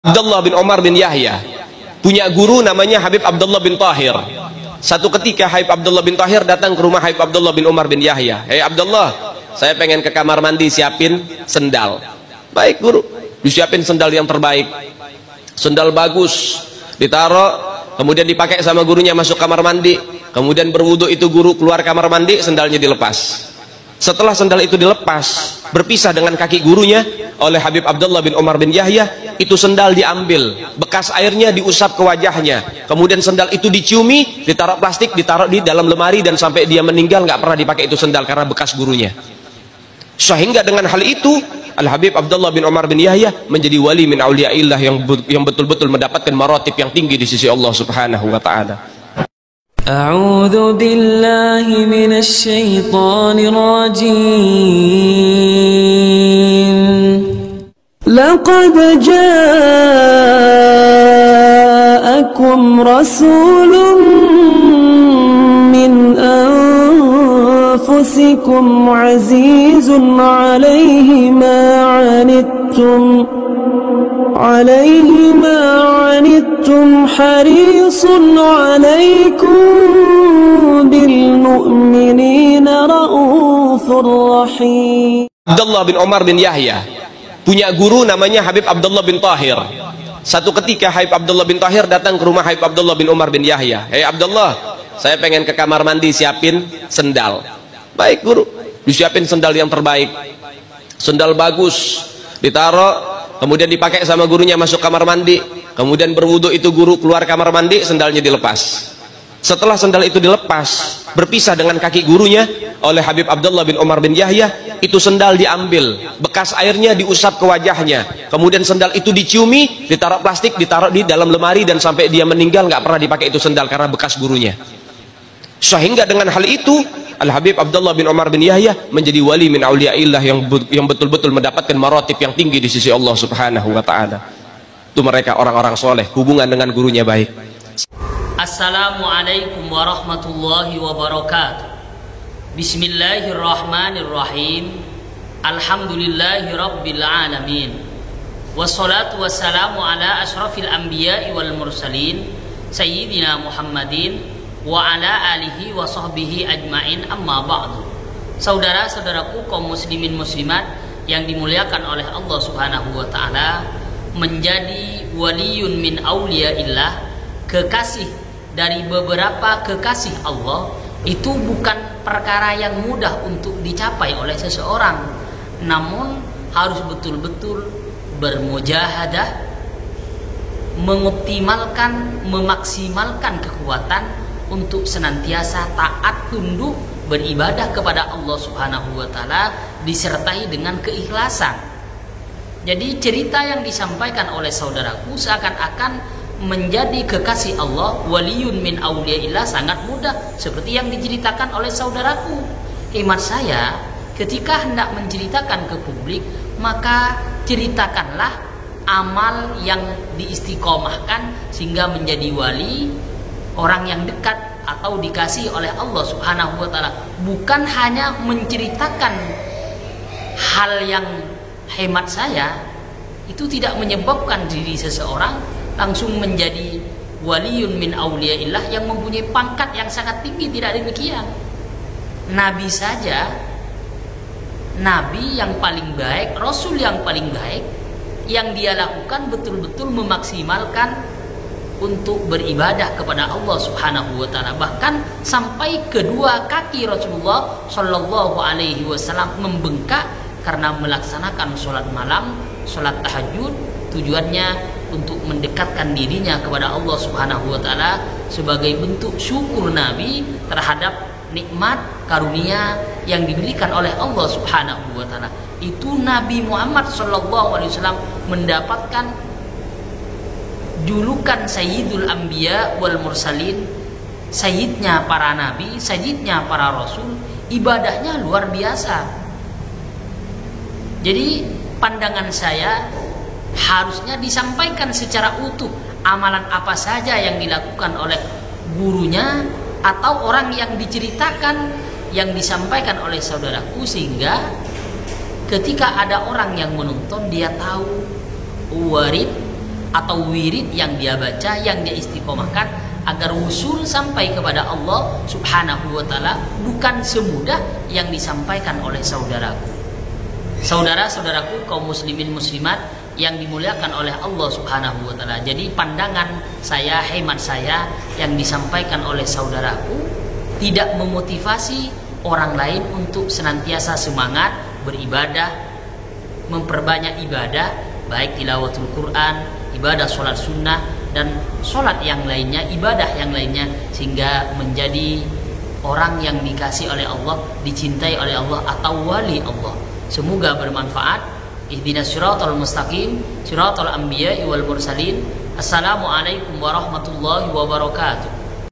Abdullah bin Umar bin Yahya punya guru namanya Habib Abdullah bin Tahir. Satu ketika Habib Abdullah bin Tahir datang ke rumah Habib Abdullah bin Umar bin Yahya. "Hei Abdullah, saya pengen ke kamar mandi, siapin sendal." "Baik guru." Disiapin sendal yang terbaik, sendal bagus, ditaruh, kemudian dipakai sama gurunya, masuk kamar mandi, kemudian berwudu. Itu guru keluar kamar mandi, sendalnya dilepas. Setelah sendal itu dilepas, berpisah dengan kaki gurunya oleh Habib Abdullah bin Umar bin Yahya, itu sendal diambil, bekas airnya diusap ke wajahnya, kemudian sendal itu diciumi, ditaruh plastik, ditaruh di dalam lemari, dan sampai dia meninggal nggak pernah dipakai itu sendal karena bekas gurunya. Sehingga dengan hal itu Al Habib Abdullah bin Umar bin Yahya menjadi wali min auliyaillah yang betul-betul mendapatkan maratib yang tinggi di sisi Allah Subhanahu wa taala. أعوذ بالله من الشيطان الرجيم لقد جاءكم رسول من أنفسكم عزيز عليه ما عنتم حريص عليكم بالمؤمنين رؤوف رحيم. Abdullah bin Umar bin Yahya punya guru namanya Habib Abdullah bin Tahir. Satu ketika Habib Abdullah bin Tahir datang ke rumah Habib Abdullah bin Umar bin Yahya. "Hei Abdullah, saya pengen ke kamar mandi, siapin sendal." "Baik guru." Disiapin sendal yang terbaik, sendal bagus, ditaruh, kemudian dipakai sama gurunya, masuk kamar mandi, kemudian berwudu. Itu guru keluar kamar mandi, sendalnya dilepas. Setelah sendal itu dilepas, berpisah dengan kaki gurunya oleh Habib Abdullah bin Umar bin Yahya, itu sendal diambil, bekas airnya diusap ke wajahnya, kemudian sendal itu diciumi, ditaruh plastik, ditaruh di dalam lemari, dan sampai dia meninggal nggak pernah dipakai itu sendal karena bekas gurunya. Sehingga dengan hal itu Al Habib Abdullah bin Umar bin Yahya menjadi wali min auliyaillah yang betul-betul mendapatkan maratib yang tinggi di sisi Allah Subhanahu wa taala. Itu mereka orang-orang soleh, hubungan dengan gurunya baik. Assalamualaikum warahmatullahi wabarakatuh. Bismillahirrahmanirrahim. Alhamdulillahi rabbil alamin. Wassalatu wassalamu ala ashrafil anbiya'i wal mursalin Sayyidina Muhammadin wa ala alihi wa sahbihi ajma'in, amma ba'du. Saudara-saudaraku kaum muslimin muslimat yang dimuliakan oleh Allah Subhanahu wa taala, menjadi waliyun min auliyaillah, kekasih dari beberapa kekasih Allah, itu bukan perkara yang mudah untuk dicapai oleh seseorang, namun harus betul-betul bermujahadah, mengoptimalkan, memaksimalkan kekuatan untuk senantiasa taat, tunduk, beribadah kepada Allah Subhanahu wa taala disertai dengan keikhlasan. Jadi cerita yang disampaikan oleh saudaraku seakan-akan menjadi kekasih Allah, waliyun min auliyaillah, sangat mudah seperti yang diceritakan oleh saudaraku. Hemat saya, ketika hendak menceritakan ke publik, maka ceritakanlah amal yang diistiqomahkan sehingga menjadi wali, orang yang dekat atau dikasih oleh Allah Subhanahu wa taala. Bukan hanya menceritakan hal yang hemat saya itu tidak menyebabkan diri seseorang langsung menjadi waliyun min auliyaillah yang mempunyai pangkat yang sangat tinggi. Tidak demikian. Nabi saja, nabi yang paling baik, rasul yang paling baik, yang dia lakukan betul-betul memaksimalkan untuk beribadah kepada Allah Subhanahu wa taala. Bahkan sampai kedua kaki Rasulullah Shallallahu alaihi wasallam membengkak karena melaksanakan sholat malam, sholat tahajud, tujuannya untuk mendekatkan dirinya kepada Allah Subhanahu wa taala sebagai bentuk syukur Nabi terhadap nikmat karunia yang diberikan oleh Allah Subhanahu wa taala. Itu Nabi Muhammad Shallallahu alaihi wasallam mendapatkan julukan Sayyidul Anbiya wal Mursalin, sayyidnya para nabi, sayyidnya para rasul. Ibadahnya luar biasa. Jadi pandangan saya harusnya disampaikan secara utuh amalan apa saja yang dilakukan oleh gurunya atau orang yang diceritakan, yang disampaikan oleh saudaraku, sehingga ketika ada orang yang menonton dia tahu warid atau wirid yang dia baca, yang dia istiqomahkan agar wusul sampai kepada Allah Subhanahu wa taala bukan semudah yang disampaikan oleh saudaraku. Saudara-saudaraku kaum muslimin muslimat yang dimuliakan oleh Allah Subhanahu wa taala. Jadi pandangan saya, hemat saya yang disampaikan oleh saudaraku tidak memotivasi orang lain untuk senantiasa semangat beribadah, memperbanyak ibadah, baik tilawatul Quran, ibadah sholat sunnah, dan sholat yang lainnya, ibadah yang lainnya, sehingga menjadi orang yang dikasih oleh Allah, dicintai oleh Allah, atau wali Allah. Semoga bermanfaat. Ihdinas siratal mustaqim, siratal anbiya'i wal mursalin. Assalamualaikum warahmatullahi wabarakatuh.